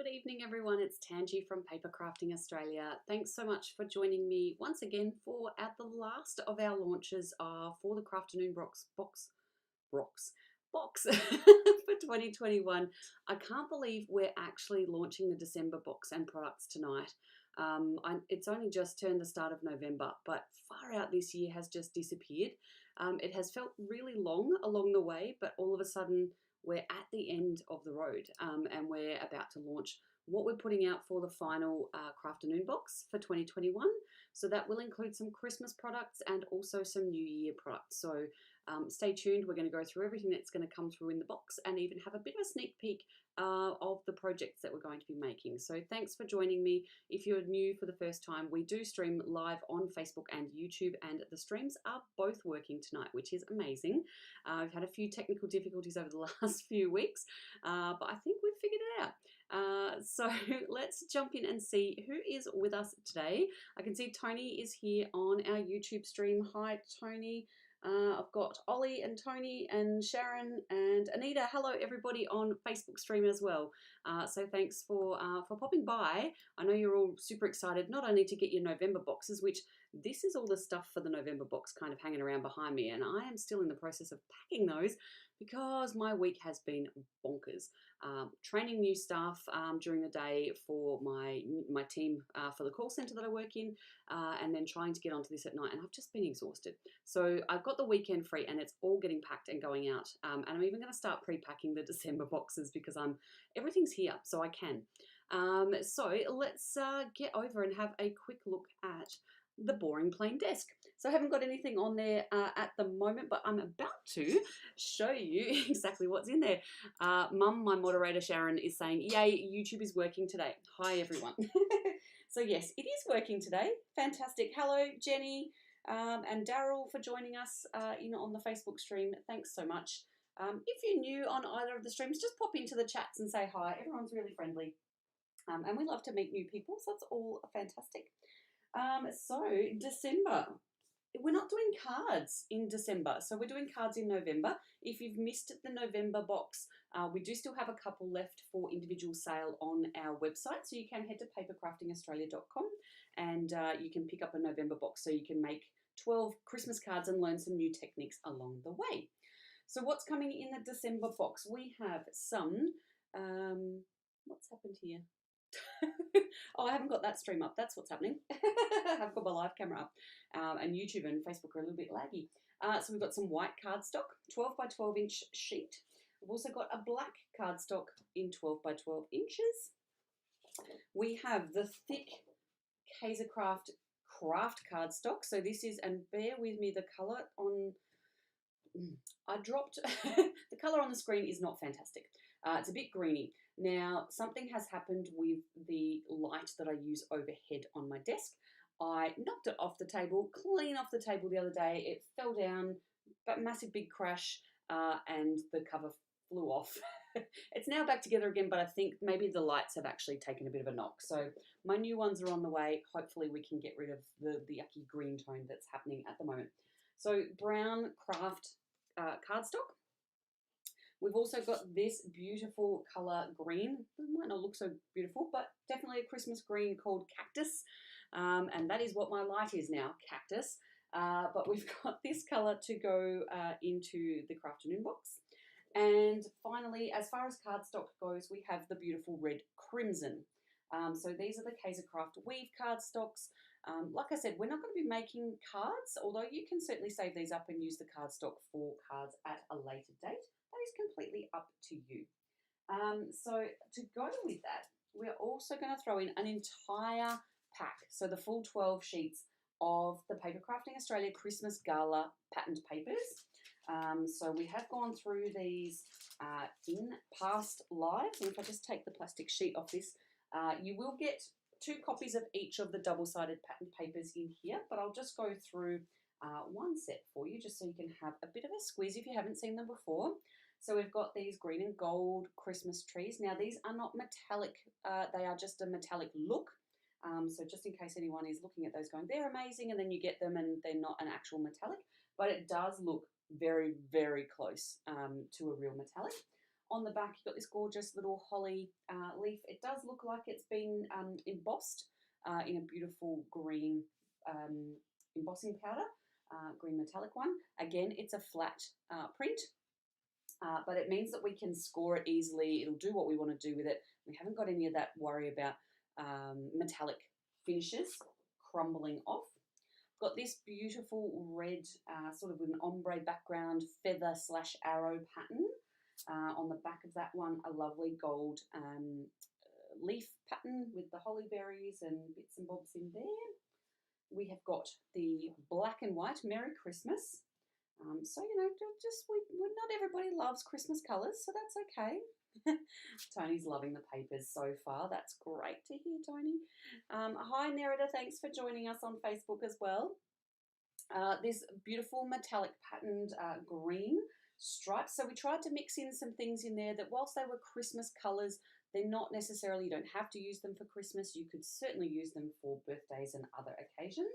Good evening everyone, it's Tangi from Papercrafting Australia. Thanks so much for joining me once again for at the last of our launches for the Crafternoon box for 2021. I can't believe we're actually launching the December box and products tonight. It's only just turned the start of November, but far out this year has just disappeared. It has felt really long along the way, but all of a sudden we're at the end of the road and we're about to launch what we're putting out for the final Crafternoon box for 2021. So that will include some Christmas products and also some New Year products. So stay tuned. We're going to go through everything that's going to come through in the box and even have a bit of a sneak peek of the projects that we're going to be making. So thanks for joining me. If you're new for the first time, we do stream live on Facebook and YouTube, and the streams are both working tonight, which is amazing. I've had a few technical difficulties over the last few weeks, but I think we've figured it out. So let's jump in and see who is with us today. I can see Tony is here on our YouTube stream. Hi, Tony. I've got Ollie and Tony and Sharon and Anita. Hello, everybody on Facebook stream as well. So thanks for popping by. I know you're all super excited, not only to get your November boxes, which this is all the stuff for the November box kind of hanging around behind me, and I am still in the process of packing those because my week has been bonkers. Training new staff during the day for my team for the call center that I work in, and then trying to get onto this at night, and I've just been exhausted. So I've got the weekend free and it's all getting packed and going out, and I'm even going to start pre-packing the December boxes because everything's here, so I can. So let's get over and have a quick look at the boring plain desk. So I haven't got anything on there at the moment, but I'm about to show you exactly what's in there. Mum, my moderator Sharon, is saying, yay, YouTube is working today. Hi everyone. So yes, it is working today. Fantastic. Hello Jenny and Daryl for joining us on the Facebook stream. Thanks so much. If you're new on either of the streams, just pop into the chats and say hi. Everyone's really friendly. And we love to meet new people, so that's all fantastic. So December, we're not doing cards in December, so we're doing cards in November. If you've missed the November box, we do still have a couple left for individual sale on our website, so you can head to papercraftingaustralia.com and you can pick up a November box so you can make 12 Christmas cards and learn some new techniques along the way. So what's coming in the December box? We have some, what's happened here? Oh, I haven't got that stream up. That's what's happening. I've got my live camera up, and YouTube and Facebook are a little bit laggy. So we've got some white cardstock, 12 by 12 inch sheet. We've also got a black cardstock in 12 by 12 inches. We have the thick Papercraft craft cardstock. So this is, and bear with me, the color on, I dropped, the color on the screen is not fantastic. It's a bit greeny. Now, something has happened with the light that I use overhead on my desk. I knocked it off the table, clean off the table the other day. It fell down, but massive big crash, and the cover flew off. It's now back together again, but I think maybe the lights have actually taken a bit of a knock. So my new ones are on the way. Hopefully we can get rid of the yucky green tone that's happening at the moment. So brown craft cardstock. We've also got this beautiful colour green. It might not look so beautiful, but definitely a Christmas green called Cactus. And that is what my light is now, Cactus. But we've got this colour to go into the Crafternoon box. And finally, as far as cardstock goes, we have the beautiful red crimson. So these are the Papercraft weave cardstocks. Like I said, we're not going to be making cards, although you can certainly save these up and use the cardstock for cards at a later date. That is completely up to you. So to go with that, we're also going to throw in an entire pack, so the full 12 sheets of the Papercrafting Australia Christmas Gala patterned papers. So we have gone through these in past lives, and if I just take the plastic sheet off this, you will get 2 copies of each of the double-sided patterned papers in here, but I'll just go through one set for you just so you can have a bit of a squeeze if you haven't seen them before. So we've got these green and gold Christmas trees. Now these are not metallic, they are just a metallic look. So just in case anyone is looking at those going, they're amazing, and then you get them and they're not an actual metallic, but it does look very, very close to a real metallic. On the back, you've got this gorgeous little holly leaf. It does look like it's been embossed in a beautiful green embossing powder, green metallic one. Again, it's a flat print, but it means that we can score it easily. It'll do what we want to do with it. We haven't got any of that worry about metallic finishes crumbling off. Got this beautiful red, sort of with an ombre background, feather / arrow pattern. On the back of that one, a lovely gold leaf pattern with the holly berries and bits and bobs in there. We have got the black and white Merry Christmas. So, you know, not everybody loves Christmas colours, so that's okay. Tony's loving the papers so far. That's great to hear, Tony. Hi, Nerida. Thanks for joining us on Facebook as well. This beautiful metallic patterned green stripes. So we tried to mix in some things in there that whilst they were Christmas colours, they're not necessarily, you don't have to use them for Christmas. You could certainly use them for birthdays and other occasions.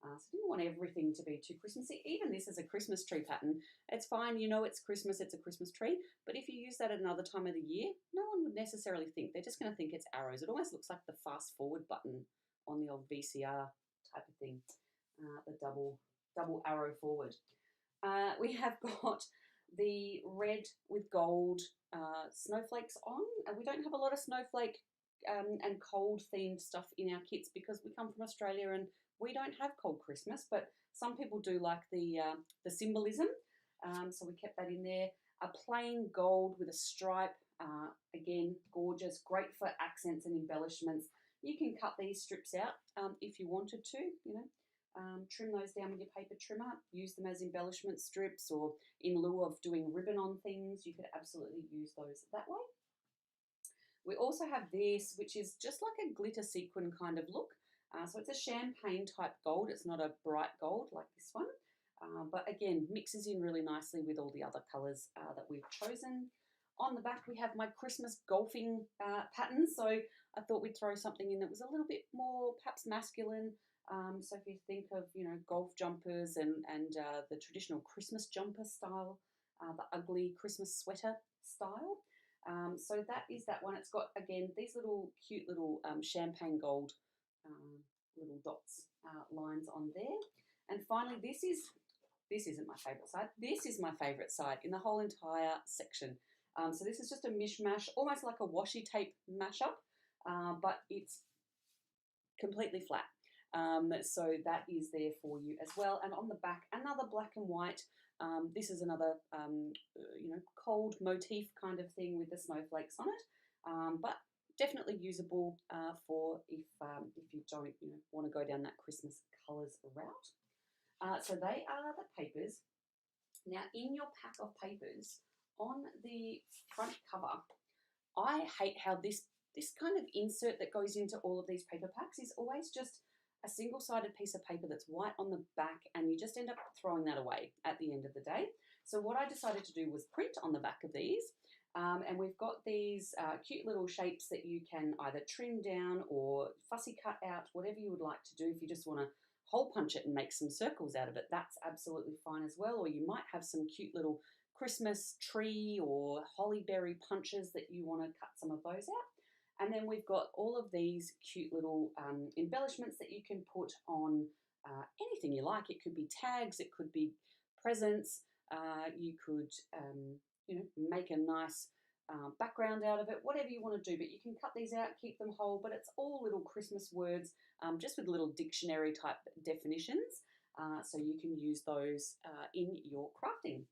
So I didn't want everything to be too Christmassy. Even this is a Christmas tree pattern. It's fine, you know it's Christmas, it's a Christmas tree. But if you use that at another time of the year, no one would necessarily think. They're just going to think it's arrows. It almost looks like the fast forward button on the old VCR type of thing. The double arrow forward. We have got the red with gold snowflakes on. We don't have a lot of snowflake and cold themed stuff in our kits because we come from Australia and we don't have cold Christmas, but some people do like the symbolism. So we kept that in there. A plain gold with a stripe, again, gorgeous, great for accents and embellishments. You can cut these strips out if you wanted to, you know. Trim those down with your paper trimmer, use them as embellishment strips, or in lieu of doing ribbon on things, you could absolutely use those that way. We also have this, which is just like a glitter sequin kind of look. So it's a champagne type gold. It's not a bright gold like this one, but again, mixes in really nicely with all the other colours that we've chosen. On the back, we have my Christmas golfing pattern. So I thought we'd throw something in that was a little bit more perhaps masculine. So if you think of, you know, golf jumpers and the traditional Christmas jumper style, the ugly Christmas sweater style. So that is that one. It's got, again, these little cute little champagne gold little dots, lines on there. And finally, this isn't my favourite side. This is my favourite side in the whole entire section. So this is just a mishmash, almost like a washi tape mashup, but it's completely flat. So that is there for you as well. And on the back, another black and white. This is another, you know, cold motif kind of thing with the snowflakes on it, but definitely usable for if you don't, you know, want to go down that Christmas colours route. So they are the papers. Now, in your pack of papers, on the front cover, I hate how this kind of insert that goes into all of these paper packs is always just a single-sided piece of paper that's white on the back, and you just end up throwing that away at the end of the day. So what I decided to do was print on the back of these, and we've got these cute little shapes that you can either trim down or fussy cut out, whatever you would like to do. If you just want to hole punch it and make some circles out of it, that's absolutely fine as well. Or you might have some cute little Christmas tree or holly berry punches that you want to cut some of those out. And then we've got all of these cute little embellishments that you can put on anything you like. It could be tags, it could be presents, you could you know, make a nice background out of it, whatever you want to do. But you can cut these out, keep them whole, but it's all little Christmas words, just with little dictionary type definitions. So you can use those in your crafting.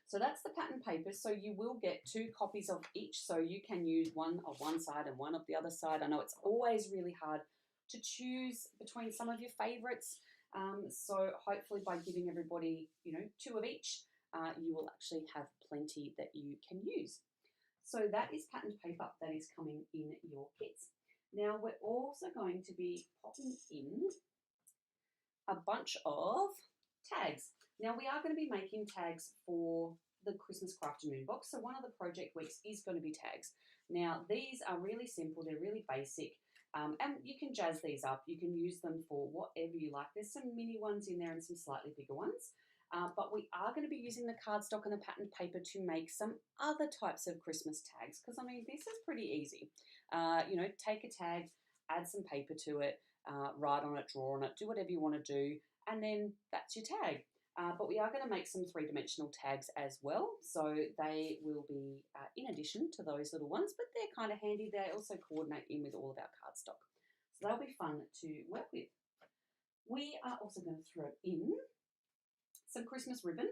So that's the pattern paper. So you will get 2 copies of each. So you can use one of one side and one of the other side. I know it's always really hard to choose between some of your favorites. So hopefully by giving everybody, you know, 2 of each, you will actually have plenty that you can use. So that is patterned paper that is coming in your kits. Now we're also going to be popping in a bunch of tags. Now we are going to be making tags for the Christmas Crafternoon box. So one of the project weeks is going to be tags. Now these are really simple, they're really basic, and you can jazz these up. You can use them for whatever you like. There's some mini ones in there and some slightly bigger ones. But we are going to be using the cardstock and the patterned paper to make some other types of Christmas tags, because I mean, this is pretty easy. You know, take a tag, add some paper to it, write on it, draw on it, do whatever you want to do, and then that's your tag. But we are going to make some three-dimensional tags as well, so they will be in addition to those little ones, but they're kind of handy. They also coordinate in with all of our cardstock, so they'll be fun to work with. We are also going to throw in some Christmas ribbon.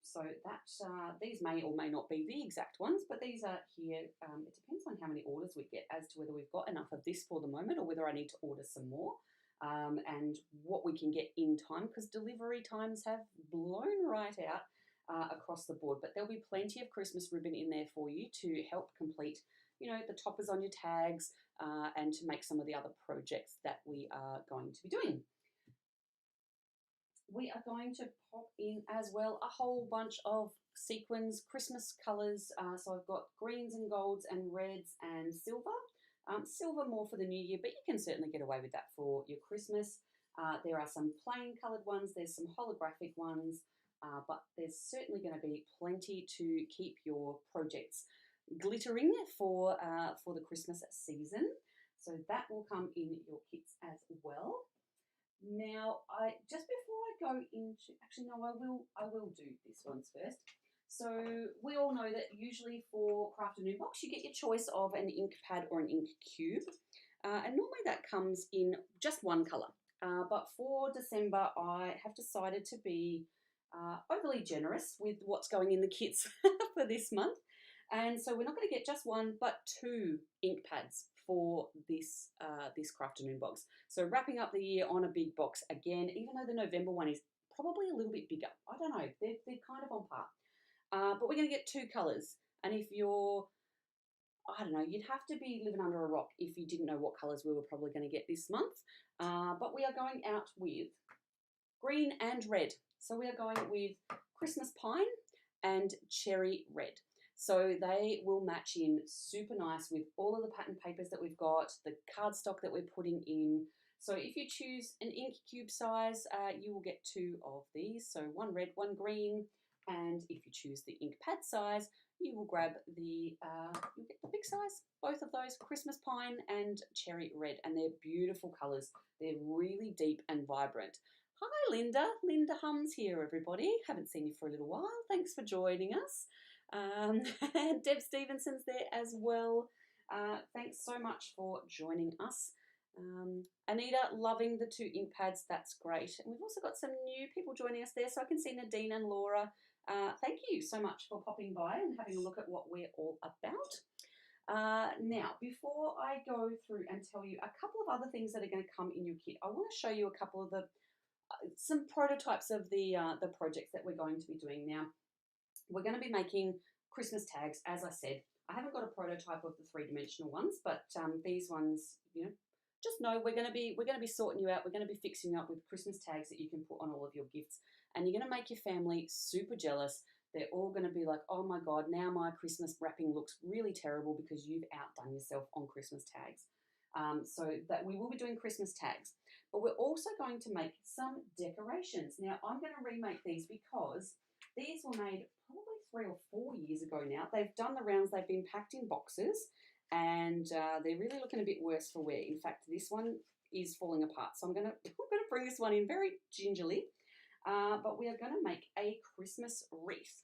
So that these may or may not be the exact ones, but these are here. It depends on how many orders we get as to whether we've got enough of this for the moment or whether I need to order some more, and what we can get in time, because delivery times have blown right out across the board. But there'll be plenty of Christmas ribbon in there for you to help complete, you know, the toppers on your tags, and to make some of the other projects that we are going to be doing. We are going to pop in as well a whole bunch of sequins, Christmas colours. So I've got greens and golds and reds and silver. Silver more for the new year, but you can certainly get away with that for your Christmas. There are some plain coloured ones, there's some holographic ones, but there's certainly going to be plenty to keep your projects glittering for the Christmas season. So that will come in your kits as well. Now, just before I go into, actually no, I will do this ones first. So we all know that usually for Crafternoon box, you get your choice of an ink pad or an ink cube, and normally that comes in just one colour. But for December, I have decided to be overly generous with what's going in the kits for this month, and so we're not going to get just one, but two ink pads for this this Crafternoon box. So wrapping up the year on a big box again, even though the November one is probably a little bit bigger. I don't know, they're kind of on par. But we're going to get two colours. And if you're, I don't know, you'd have to be living under a rock if you didn't know what colours we were probably going to get this month. But we are going out with green and red. So we are going with Christmas pine and cherry red. So they will match in super nice with all of the pattern papers that we've got, the cardstock that we're putting in. So if you choose an ink cube size, you will get two of these. So one red, one green. And if you choose the ink pad size, you will grab the, you'll get the big size, both of those, Christmas pine and cherry red. And they're beautiful colours. They're really deep and vibrant. Hi Linda, Linda Hums here everybody. Haven't seen you for a little while. Thanks for joining us. Deb Stevenson's there as well. Thanks so much for joining us. Anita, loving the two ink pads. That's great. And we've also got some new people joining us there. So I can see Nadine and Laura. Thank you so much for popping by and having a look at what we're all about. Now, before I go through and tell you a couple of other things that are going to come in your kit, I want to show you a couple of some prototypes of the projects that we're going to be doing. Now, we're going to be making Christmas tags, as I said. I haven't got a prototype of the three-dimensional ones, but these ones, you know, just know we're going to be sorting you out. We're going to be fixing you up with Christmas tags that you can put on all of your gifts, and you're going to make your family super jealous. They're all going to be like, oh my God, now my Christmas wrapping looks really terrible because you've outdone yourself on Christmas tags. So that we will be doing Christmas tags, but we're also going to make some decorations. Now, I'm going to remake these because these were made probably 3 or 4 years ago now. They've done the rounds. They've been packed in boxes, and they're really looking a bit worse for wear. In fact, this one is falling apart. So I'm going to bring this one in very gingerly, but we are going to make a Christmas wreath.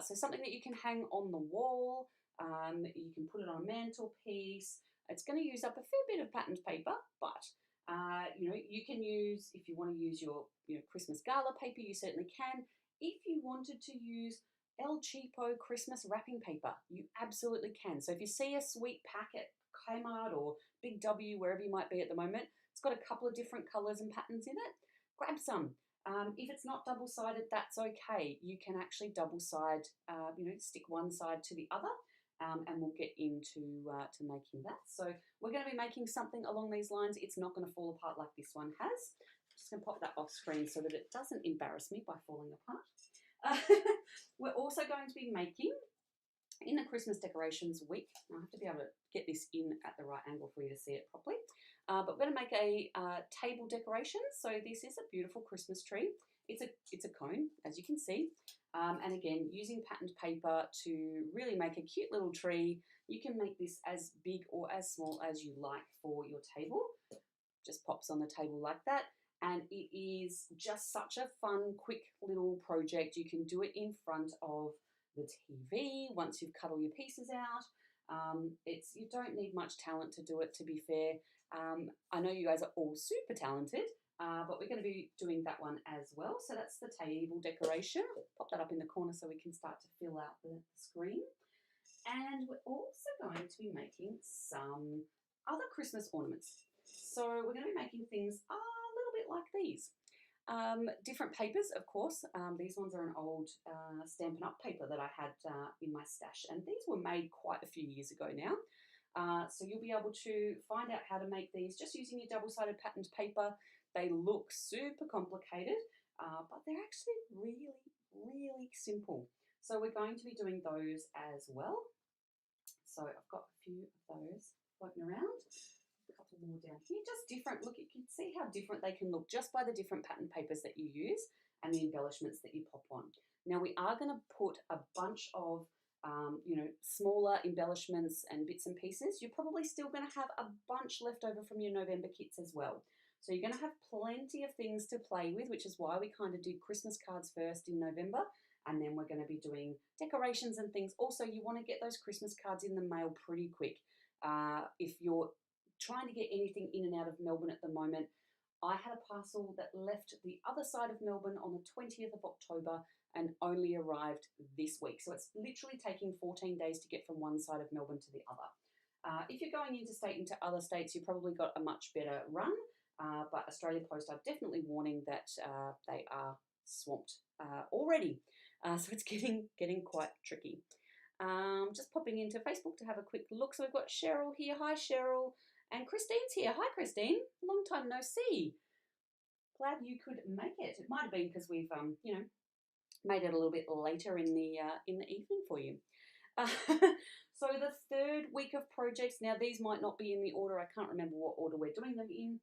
So something that you can hang on the wall. You can put it on a mantelpiece. It's going to use up a fair bit of patterned paper, but you know, you can use, if you want to use your Christmas Gala paper, you certainly can. If you wanted to use El Cheapo Christmas wrapping paper, you absolutely can. So if you see a sweet pack at Kmart or Big W, wherever you might be at the moment, it's got a couple of different colours and patterns in it. Grab some. If it's not double-sided, that's okay. You can actually double-side, stick one side to the other, and we'll get into to making that. So we're going to be making something along these lines. It's not going to fall apart like this one has. I'm just going to pop that off screen so that it doesn't embarrass me by falling apart. We're also going to be making, in the Christmas decorations week, I have to be able to get this in at the right angle for you to see it properly, but we're going to make a table decoration. So this is a beautiful Christmas tree. it's a cone, as you can see. And again, using patterned paper to really make a cute little tree. You can make this as big or as small as you like for your table. Just pops on the table like that. And it is just such a fun, quick little project. You can do it in front of the TV once you've cut all your pieces out. You don't need much talent to do it, to be fair. I know you guys are all super talented, but we're going to be doing that one as well. So that's the table decoration. Pop that up in the corner so we can start to fill out the screen. And we're also going to be making some other Christmas ornaments. So we're going to be making things a little bit like these. Different papers, of course. These ones are an old Stampin' Up! Paper that I had in my stash, and these were made quite a few years ago now. So you'll be able to find out how to make these just using your double-sided patterned paper. They look super complicated, but they're actually really, really simple. So we're going to be doing those as well. So I've got a few of those floating around. A couple more down here, just different. Look, you can see how different they can look just by the different pattern papers that you use and the embellishments that you pop on. Now we are going to put a bunch of smaller embellishments and bits and pieces. You're probably still going to have a bunch left over from your November kits as well. So you're going to have plenty of things to play with, which is why we kind of did Christmas cards first in November, and then we're going to be doing decorations and things. Also, you want to get those Christmas cards in the mail pretty quick. If you're trying to get anything in and out of Melbourne at the moment, I had a parcel that left the other side of Melbourne on the 20th of October and only arrived this week. So it's literally taking 14 days to get from one side of Melbourne to the other. If you're going interstate into other states, you've probably got a much better run, but Australia Post are definitely warning that they are swamped already. So it's getting quite tricky. Just popping into Facebook to have a quick look. So we've got Cheryl here. Hi, Cheryl. And Christine's here. Hi, Christine. Long time no see. Glad you could make it. It might have been because we've, made it a little bit later in the evening for you. So the third week of projects. Now, these might not be in the order. I can't remember what order we're doing them in.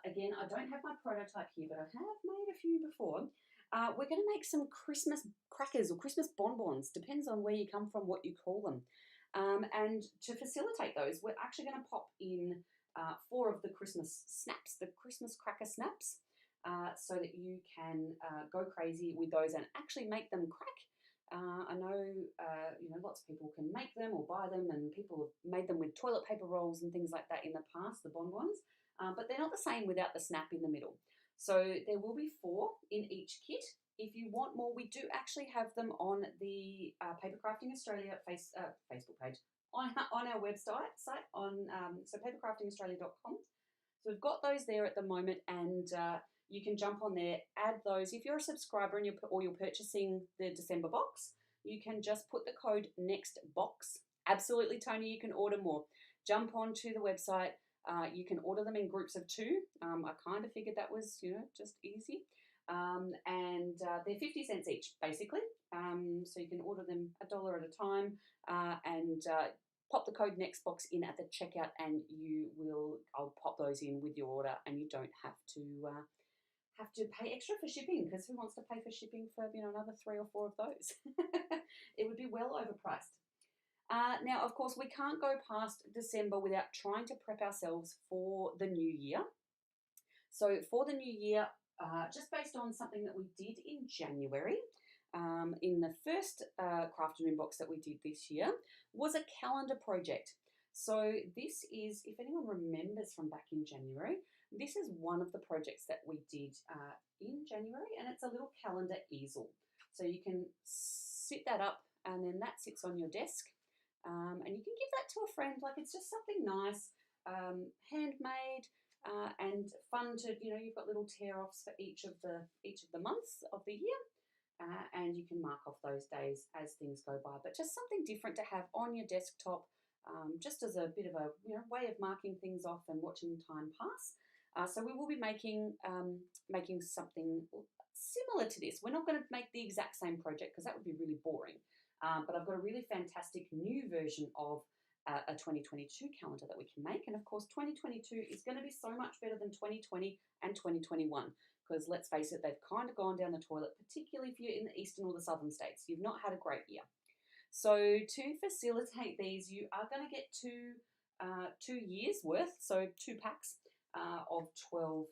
Again, I don't have my prototype here, but I have made a few before. We're going to make some Christmas crackers or Christmas bonbons. Depends on where you come from, what you call them. And to facilitate those, we're actually going to pop in 4 of the Christmas snaps, the Christmas cracker snaps, so that you can go crazy with those and actually make them crack. I know, lots of people can make them or buy them, and people have made them with toilet paper rolls and things like that in the past, the bonbons, but they're not the same without the snap in the middle. So there will be 4 in each kit. If you want more, we do actually have them on the Papercrafting Australia Facebook page, on our website on so papercraftingaustralia.com. So we've got those there at the moment, and you can jump on there, add those. If you're a subscriber and you're purchasing the December box, you can just put the code next box. Absolutely, Tony, you can order more. Jump onto the website. You can order them in groups of 2. I kind of figured that was, just easy. And they're 50 cents each, basically. So you can order them $1 at a time, and pop the code NEXTBOX in at the checkout, and I'll pop those in with your order, and you don't have to pay extra for shipping, because who wants to pay for shipping for another 3 or 4 of those? It would be well overpriced. Now, of course, we can't go past December without trying to prep ourselves for the new year. So for the new year, just based on something that we did in January, in the first Crafternoon box that we did this year, was a calendar project. So this is, if anyone remembers from back in January, this is one of the projects that we did in January, and it's a little calendar easel. So you can sit that up, and then that sits on your desk, and you can give that to a friend. Like, it's just something nice, handmade, and fun to, you've got little tear-offs for each of the months of the year, and you can mark off those days as things go by. But just something different to have on your desktop, just as a bit of a way of marking things off and watching time pass. So we will be making something similar to this. We're not going to make the exact same project because that would be really boring. But I've got a really fantastic new version of a 2022 calendar that we can make. And of course, 2022 is going to be so much better than 2020 and 2021, because let's face it, they've kind of gone down the toilet, particularly if you're in the eastern or the southern states. You've not had a great year. So to facilitate these, you are going to get 2 years worth, so 2 packs of 12.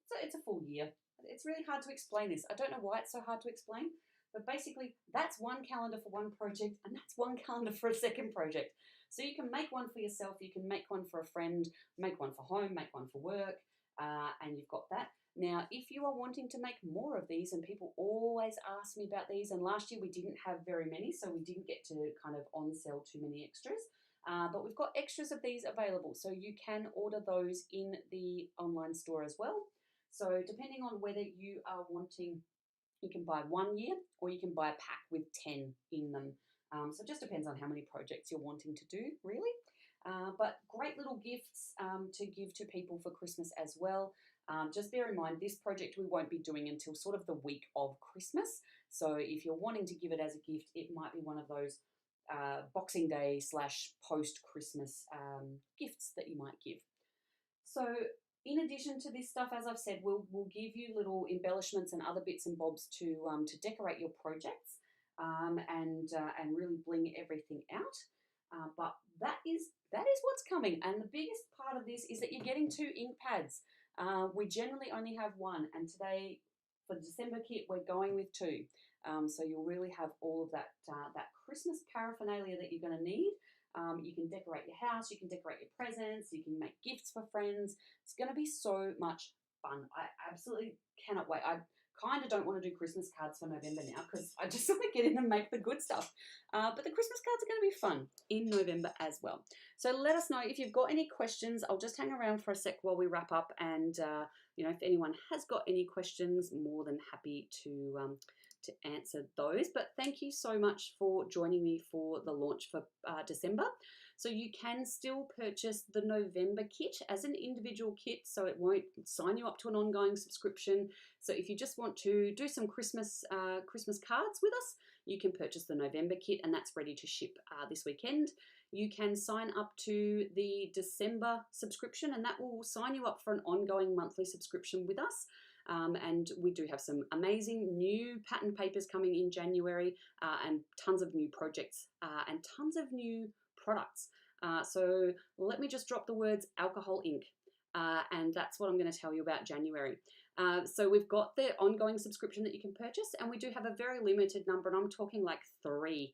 So it's a full year. It's really hard to explain this. I don't know why it's so hard to explain, but basically that's one calendar for one project, and that's one calendar for a second project. So you can make one for yourself, you can make one for a friend, make one for home, make one for work, and you've got that. Now, if you are wanting to make more of these, and people always ask me about these, and last year we didn't have very many, so we didn't get to kind of on-sell too many extras, but we've got extras of these available, so you can order those in the online store as well. So depending on whether you are wanting, you can buy 1 year or you can buy a pack with 10 in them. So it just depends on how many projects you're wanting to do, really. But great little gifts to give to people for Christmas as well. Just bear in mind, this project we won't be doing until sort of the week of Christmas. So if you're wanting to give it as a gift, it might be one of those Boxing Day / post-Christmas gifts that you might give. So in addition to this stuff, as I've said, we'll give you little embellishments and other bits and bobs to decorate your projects and really bling everything out. But that is what's coming. And the biggest part of this is that you're getting 2 ink pads. We generally only have 1, and today for the December kit we're going with 2. So you'll really have all of that Christmas paraphernalia that you're going to need. You can decorate your house, you can decorate your presents, you can make gifts for friends. It's going to be so much fun. I absolutely cannot wait. I kind of don't want to do Christmas cards for November now because I just want to get in and make the good stuff. But the Christmas cards are going to be fun in November as well. So let us know if you've got any questions. I'll just hang around for a sec while we wrap up, and if anyone has got any questions, more than happy to answer those. But thank you so much for joining me for the launch for December. So you can still purchase the November kit as an individual kit, so it won't sign you up to an ongoing subscription. So if you just want to do some Christmas cards with us, you can purchase the November kit, and that's ready to ship this weekend. You can sign up to the December subscription, and that will sign you up for an ongoing monthly subscription with us. And we do have some amazing new pattern papers coming in January, and tons of new projects and tons of new products. So let me just drop the words alcohol ink, and that's what I'm going to tell you about January. So we've got the ongoing subscription that you can purchase, and we do have a very limited number, and I'm talking like 3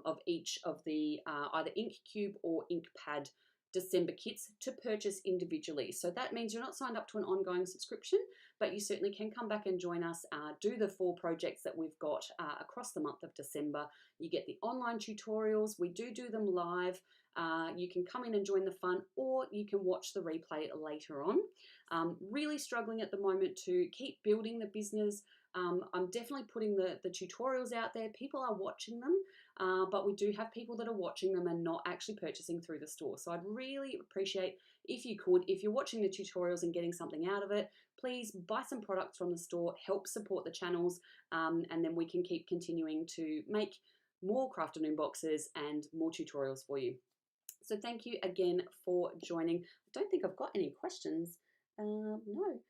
of each of the either ink cube or ink pad December kits to purchase individually. So that means you're not signed up to an ongoing subscription, but you certainly can come back and join us, do the 4 projects that we've got across the month of December. You get the online tutorials. We do them live. You can come in and join the fun, or you can watch the replay later on. Really struggling at the moment to keep building the business. I'm definitely putting the tutorials out there. People are watching them, but we do have people that are watching them and not actually purchasing through the store. So I'd really appreciate if you could, if you're watching the tutorials and getting something out of it, please buy some products from the store, help support the channels, and then we can keep continuing to make more Crafternoon boxes and more tutorials for you. So thank you again for joining. I don't think I've got any questions. No.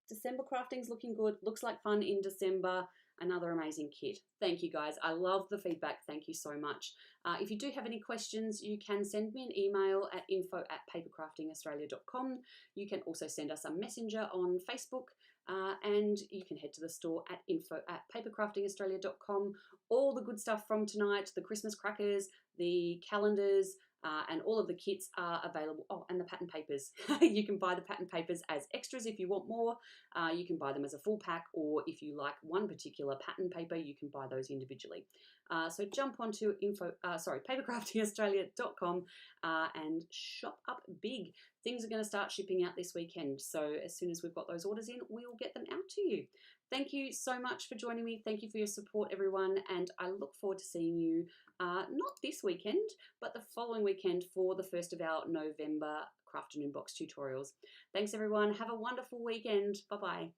December crafting's looking good. Looks like fun in December. Another amazing kit. Thank you guys. I love the feedback. Thank you so much. If you do have any questions, you can send me an email at info@papercraftingaustralia.com. You can also send us a messenger on Facebook, and you can head to the store at info@papercraftingaustralia.com. All the good stuff from tonight, the Christmas crackers, the calendars, and all of the kits are available. Oh, and the pattern papers. You can buy the pattern papers as extras if you want more. You can buy them as a full pack, or if you like one particular pattern paper, you can buy those individually. So jump onto papercraftingaustralia.com and shop up big. Things are going to start shipping out this weekend. So as soon as we've got those orders in, we'll get them out to you. Thank you so much for joining me. Thank you for your support, everyone. And I look forward to seeing you not this weekend, but the following weekend for the first of our November Crafternoon box tutorials. Thanks, everyone. Have a wonderful weekend. Bye-bye.